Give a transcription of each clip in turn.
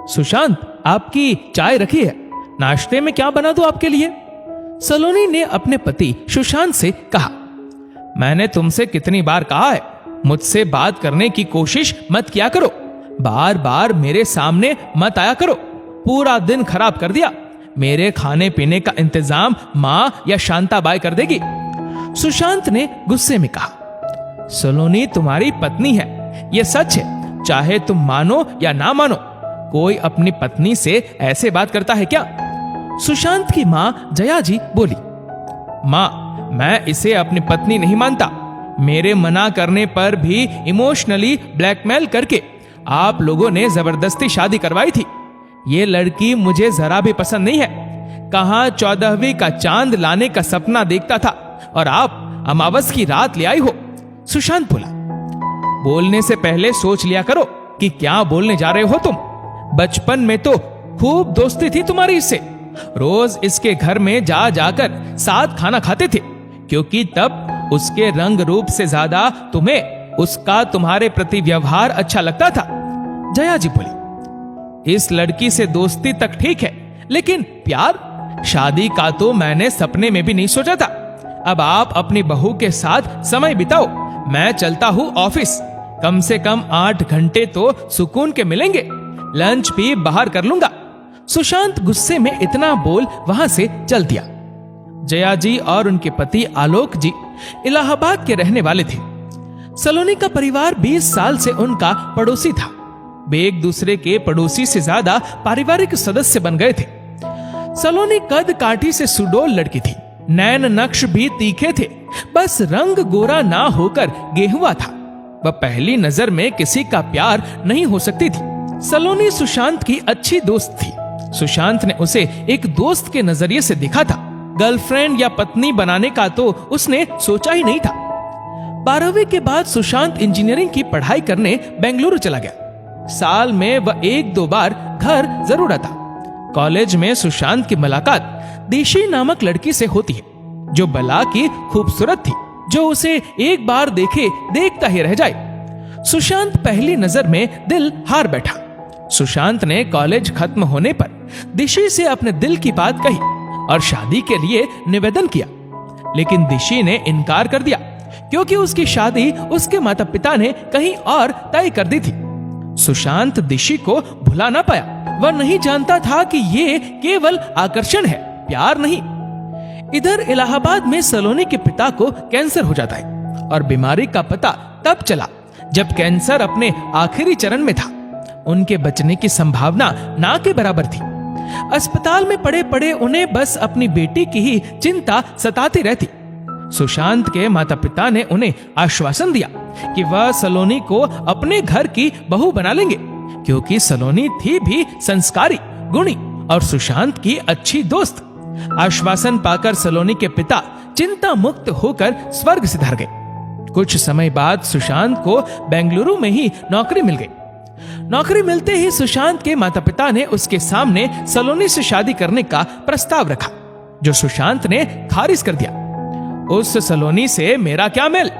सुशांत, आपकी चाय रखी है, नाश्ते में क्या बना दूं आपके लिए? सलोनी ने अपने पति सुशांत से कहा। मैंने तुमसे कितनी बार कहा है, मुझसे बात करने की कोशिश मत किया करो, बार बार मेरे सामने मत आया करो, पूरा दिन खराब कर दिया। मेरे खाने पीने का इंतजाम माँ या शांताबाई कर देगी। सुशांत ने गुस्से में कहा। सलोनी तुम्हारी पत्नी है, यह सच है, चाहे तुम मानो या ना मानो। कोई अपनी पत्नी से ऐसे बात करता है क्या? सुशांत की माँ जया जी बोली। माँ, मैं इसे अपनी पत्नी नहीं मानता। मेरे मना करने पर भी इमोशनली ब्लैकमेल करके आप लोगों ने जबरदस्ती शादी करवाई थी। ये लड़की मुझे जरा भी पसंद नहीं है। कहां 14वीं का चांद लाने का सपना देखता था और आप अमावस की रात ले आई हो। सुशांत बोला। बोलने से पहले सोच लिया करो कि क्या बोलने जा रहे हो तुम। बचपन में तो खूब दोस्ती थी तुम्हारी इससे, रोज इसके घर में जा जाकर साथ खाना खाते थे, क्योंकि तब उसके रंग रूप से ज्यादा तुम्हें उसका तुम्हारे प्रति व्यवहार अच्छा लगता था। जया जी बोली। इस लड़की से दोस्ती तक ठीक है, लेकिन प्यार, शादी का तो मैंने सपने में भी नहीं सोचा था। अब आप अपनी बहू के साथ समय बिताओ, मैं चलता हूं ऑफिस। कम से कम 8 घंटे तो सुकून के मिलेंगे, लंच भी बाहर कर लूंगा। सुशांत गुस्से में इतना बोल वहां से चल दिया। जया जी और उनके पति आलोक जी इलाहाबाद के रहने वाले थे। सलोनी का परिवार 20 साल से उनका पड़ोसी था। वे एक दूसरे के पड़ोसी से ज्यादा पारिवारिक सदस्य बन गए थे। सलोनी कद काठी से सुडौल लड़की थी, नैन नक्श भी तीखे थे, बस रंग गोरा ना होकर गेहुआ था। वह पहली नजर में किसी का प्यार नहीं हो सकती थी। सलोनी सुशांत की अच्छी दोस्त थी। सुशांत ने उसे एक दोस्त के नजरिए से देखा था, गर्लफ्रेंड या पत्नी बनाने का तो उसने सोचा ही नहीं था। 12वीं के बाद सुशांत इंजीनियरिंग की पढ़ाई करने बेंगलुरु चला गया। साल में वह 1-2 बार घर जरूर आता। कॉलेज में सुशांत की मुलाकात दिशी नामक लड़की से होती है, जो बला की खूबसूरत थी, जो उसे एक बार देखे देखता ही रह जाए। सुशांत पहली नजर में दिल हार बैठा। सुशांत ने कॉलेज खत्म होने पर दिशी से अपने दिल की बात कही और शादी के लिए निवेदन किया, लेकिन दिशी ने इनकार कर दिया, क्योंकि उसकी शादी उसके माता पिता ने कहीं और तय कर दी थी। सुशांत दिशी को भुला ना पाया। वह नहीं जानता था कि ये केवल आकर्षण है, प्यार नहीं। इधर इलाहाबाद में सलोनी के पिता को कैंसर हो जाता है और बीमारी का पता तब चला जब कैंसर अपने आखिरी चरण में था। उनके बचने की संभावना ना के बराबर थी। अस्पताल में पड़े पड़े उन्हें बस अपनी बेटी की ही चिंता सताती रहती। सुशांत के माता पिता ने उन्हें आश्वासन दिया कि वह सलोनी को अपने घर की बहू बना लेंगे, क्योंकि सलोनी थी भी संस्कारी, गुणी और सुशांत की अच्छी दोस्त। आश्वासन पाकर सलोनी के पिता चिंता मुक्त होकर स्वर्ग सिधार गए। कुछ समय बाद सुशांत को बेंगलुरु में ही नौकरी मिल गई। नौकरी मिलते ही सुशांत के माता पिता ने उसके सामने सलोनी से शादी करने का प्रस्ताव रखा, जो सुशांत ने खारिज कर दिया। उस सलोनी से मेरा क्या मेल,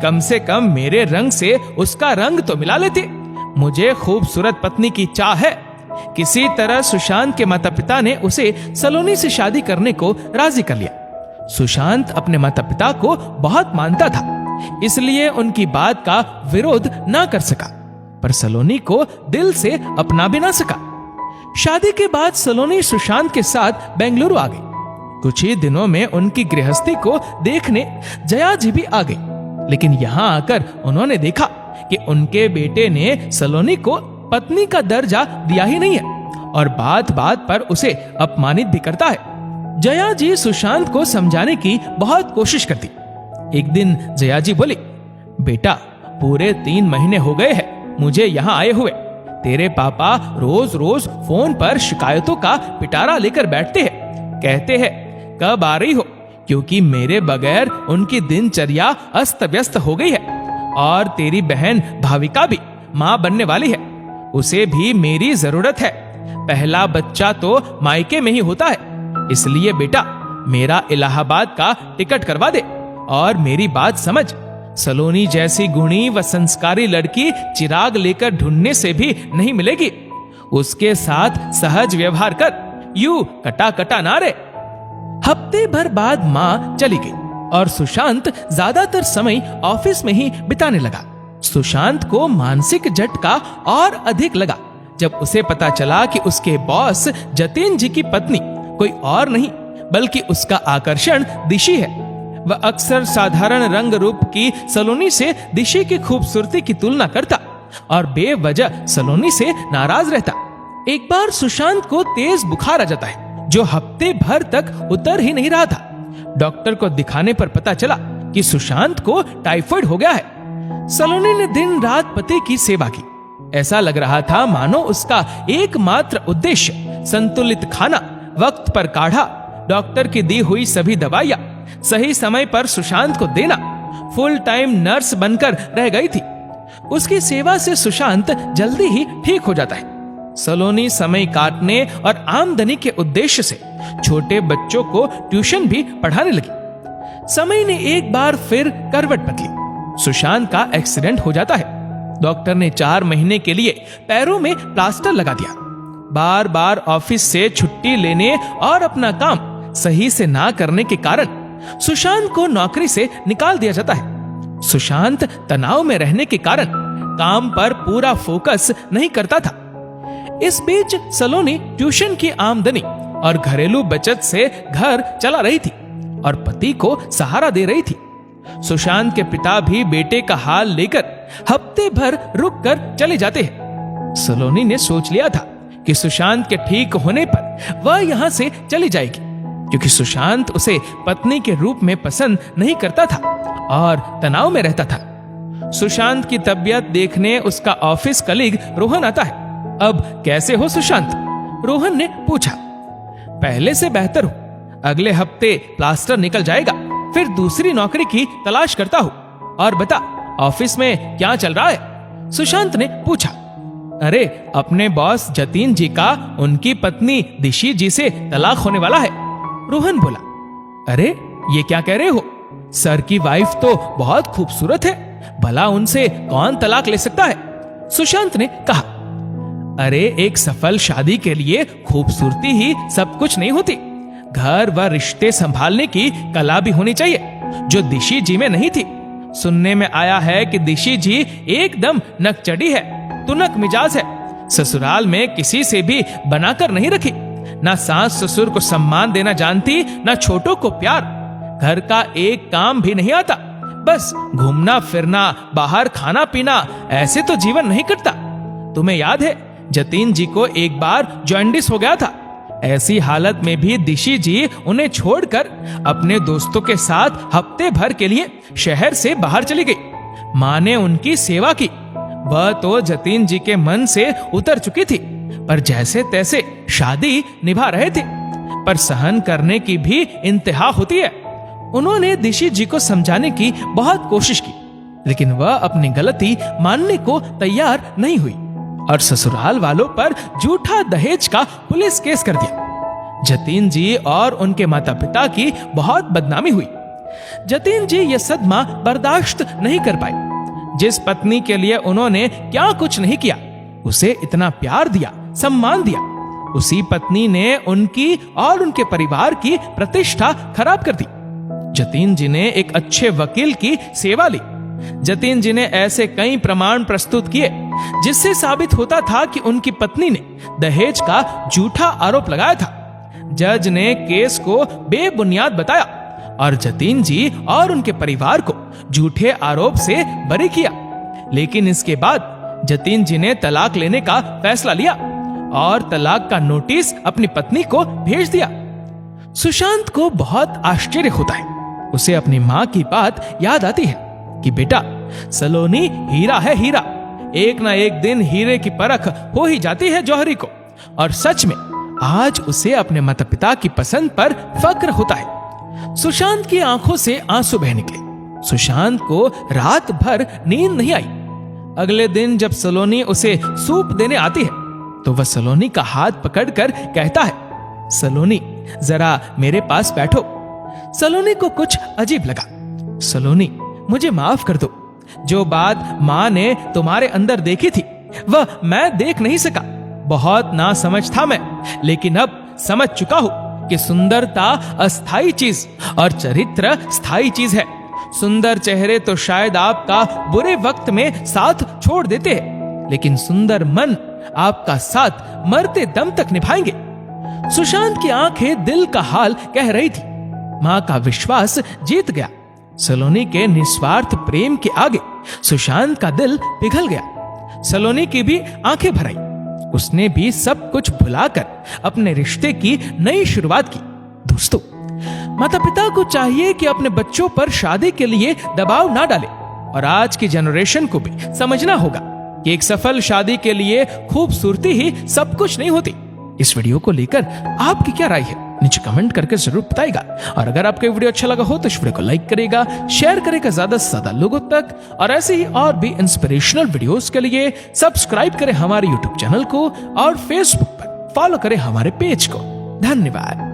कम से कम मेरे रंग से उसका रंग तो मिला लेती। मुझे खूबसूरत पत्नी की चाह है। किसी तरह सुशांत के माता पिता ने उसे सलोनी से शादी करने को राजी कर लिया। सुशांत अपने माता पिता को बहुत मानता था, इसलिए उनकी बात का विरोध ना कर सका, पर सलोनी को दिल से अपना भी ना सका। शादी के बाद सलोनी सुशांत के साथ बेंगलुरु आ गई। कुछ ही दिनों में उनकी गृहस्थी को देखने जया जी भी आ गई, लेकिन यहाँ आकर उन्होंने देखा कि उनके बेटे ने सलोनी को पत्नी का दर्जा दिया ही नहीं है और बात बात पर उसे अपमानित भी करता है। जया जी सुशांत को समझाने की बहुत कोशिश करती। एक दिन जया जी बोली, बेटा, पूरे 3 महीने हो गए हैं मुझे यहाँ आए हुए। तेरे पापा रोज रोज फोन पर शिकायतों का पिटारा लेकर बैठते हैं, कहते हैं कब आ रही हो, क्योंकि मेरे बगैर उनकी दिनचर्या अस्त व्यस्त हो गई है। और तेरी बहन भाविका भी माँ बनने वाली है, उसे भी मेरी जरूरत है। पहला बच्चा तो मायके में ही होता है, इसलिए बेटा मेरा इलाहाबाद का टिकट करवा दे और मेरी बात समझ। सलोनी जैसी गुणी व संस्कारी लड़की चिराग लेकर ढूंढने से भी नहीं मिलेगी। उसके साथ सहज व्यवहार कर, यूं कटा कटा ना रे। हफ्ते भर बाद माँ चली गई और सुशांत ज्यादातर समय ऑफिस में ही बिताने लगा। सुशांत को मानसिक झटका और अधिक लगा जब उसे पता चला कि उसके बॉस जतीन जी की पत्नी कोई और नहीं बल्कि उसका आकर्षण दिशी है। वह अक्सर साधारण रंग रूप की सलोनी से दिशी की खूबसूरती की तुलना करता और बेवजह सलोनी से नाराज रहता। एक बार सुशांत को तेज बुखार आ जाता है जो हफ्ते भर तक उतर ही नहीं रहा था। डॉक्टर को दिखाने पर पता चला कि सुशांत को टाइफाइड हो गया है। सलोनी ने दिन रात पति की सेवा की। ऐसा लग रहा था मानो उसका एकमात्र उद्देश्य संतुलित खाना, वक्त पर काढ़ा, डॉक्टर की दी हुई सभी दवाइयां सही समय पर सुशांत को देना, फुल टाइम नर्स बनकर रह गई थी। उसकी सेवा से सुशांत जल्दी ही ठीक हो जाता है। सलोनी समय काटने और आमदनी के उद्देश्य से छोटे बच्चों को ट्यूशन भी पढ़ाने लगी। समय ने एक बार फिर करवट बदली। सुशांत का एक्सीडेंट हो जाता है। डॉक्टर ने 4 महीने के लिए पैरों में प्लास्टर लगा दिया। बार बार ऑफिस से छुट्टी लेने और अपना काम सही से ना करने के कारण सुशांत को नौकरी से निकाल दिया जाता है। सुशांत तनाव में रहने के कारण काम पर पूरा फोकस नहीं करता था। इस बीच सलोनी ट्यूशन की आमदनी और घरेलू बचत से घर चला रही थी और पति को सहारा दे रही थी। सुशांत के पिता भी बेटे का हाल लेकर हफ्ते भर रुक कर चले जाते हैं। सलोनी ने सोच लिया था कि सुशांत के ठीक होने पर वह यहां से चली जाएगी, क्योंकि सुशांत उसे पत्नी के रूप में पसंद नहीं करता था और तनाव में रहता था। सुशांत की तबीयत देखने उसका ऑफिस कलीग रोहन आता है। अब कैसे हो सुशांत? रोहन ने पूछा। पहले से बेहतर हूं। अगले हफ्ते प्लास्टर निकल जाएगा, फिर दूसरी नौकरी की तलाश करता हूं। और बता, ऑफिस में क्या चल रहा है? सुशांत ने पूछा। अरे, अपने बॉस जतीन जी का उनकी पत्नी दिशी जी से तलाक होने वाला है। रोहन बोला। अरे, ये क्या कह रहे हो? सर की वाइफ तो बहुत खूबसूरत है, भला उनसे कौन तलाक ले सकता है? सुशांत ने कहा। अरे, एक सफल शादी के लिए खूबसूरती ही सब कुछ नहीं होती। घर व रिश्ते संभालने की कला भी होनी चाहिए, जो दिशी जी में नहीं थी। सुनने में आया है कि दिशी जी एकदम नकचड़ी है, तुनक मिजाज है। ससुराल में किसी से भी बनाकर नहीं रखी। ना सास ससुर को सम्मान देना जानती, ना छोटों को प्यार। घर का एक काम भी नहीं आता। बस घूमना फिरना, बाहर खाना पीना, ऐसे तो जीवन नहीं कटता। तुम्हें याद है, जतीन जी को एक बार जॉन्डिस हो गया था। ऐसी हालत में भी दिशी जी उन्हें छोड़कर अपने दोस्तों के साथ हफ्ते भर के लिए शहर से बाहर चली गई। मां ने उनकी सेवा की। वह तो जतीन जी के मन से उतर चुकी थी, पर जैसे तैसे शादी निभा रहे थे। पर सहन करने की भी इंतहा होती है। उन्होंने दिशी जी को समझाने की बहुत कोशिश की, लेकिन वह अपनी गलती मानने को तैयार नहीं हुई और ससुराल वालों पर झूठा दहेज का पुलिस केस कर दिया। जतीन जी और उनके माता पिता की बहुत बदनामी हुई। जतीन जी यह सदमा बर्दाश्त नहीं कर पाए। जिस पत्नी के लिए उन्होंने क्या कुछ नहीं किया, उसे इतना प्यार दिया, सम्मान दिया, उसी पत्नी ने उनकी और उनके परिवार की प्रतिष्ठा खराब कर दी। जतीन जी ने एक अच्छे वकील की सेवा ली। जतीन जी ने ऐसे कई प्रमाण प्रस्तुत किए जिससे साबित होता था कि उनकी पत्नी ने दहेज का झूठा आरोप लगाया था। जज ने केस को बेबुनियाद बताया और जतीन जी और उनके परिवार को झूठे आरोप से बरी किया। लेकिन इसके बाद जतीन जी ने तलाक लेने का फैसला लिया और तलाक का नोटिस अपनी पत्नी को भेज दिया। सुशांत को बहुत आश्चर्य होता है। उसे अपनी माँ की बात याद आती है कि बेटा, सलोनी हीरा है, हीरा। एक ना एक दिन हीरे की परख हो ही जाती है जौहरी को। और सच में आज उसे अपने माता पिता की पसंद पर फक्र होता है। सुशांत की आंखों से आंसू बह निकले। सुशांत को रात भर नींद नहीं आई। अगले दिन जब सलोनी उसे सूप देने आती है तो वह सलोनी का हाथ पकड़कर कहता है, सलोनी जरा मेरे पास बैठो। सलोनी को कुछ अजीब लगा। सलोनी, मुझे माफ कर दो। जो बात माँ ने तुम्हारे अंदर देखी थी वह मैं देख नहीं सका। बहुत ना समझ था मैं, लेकिन अब समझ चुका हूं कि सुंदरता अस्थाई चीज और चरित्र स्थायी चीज है। सुंदर चेहरे तो शायद आपका बुरे वक्त में साथ छोड़ देते हैं, लेकिन सुंदर मन आपका साथ मरते दम तक निभाएंगे। सुशांत की आंखें दिल का हाल कह रही थी। मां का विश्वास जीत गया। सलोनी के निस्वार्थ प्रेम के आगे सुशांत का दिल पिघल गया। सलोनी की भी आंखें भर आई। उसने भी सब कुछ भुलाकर अपने रिश्ते की नई शुरुआत की। दोस्तों, माता पिता को चाहिए कि अपने बच्चों पर शादी के लिए दबाव ना डाले, और आज की जनरेशन को भी समझना होगा कि एक सफल शादी के लिए खूबसूरती ही सब कुछ नहीं होती। इस वीडियो को लेकर आपकी क्या राय है, नीचे कमेंट करके जरूर बताइएगा। और अगर आपको वीडियो अच्छा लगा हो तो इस वीडियो को लाइक करेगा, शेयर करेगा ज्यादा से ज्यादा लोगों तक, और ऐसे ही और भी इंस्पिरेशनल वीडियोस के लिए सब्सक्राइब करें हमारे यूट्यूब चैनल को और फेसबुक पर फॉलो करें हमारे पेज को। धन्यवाद।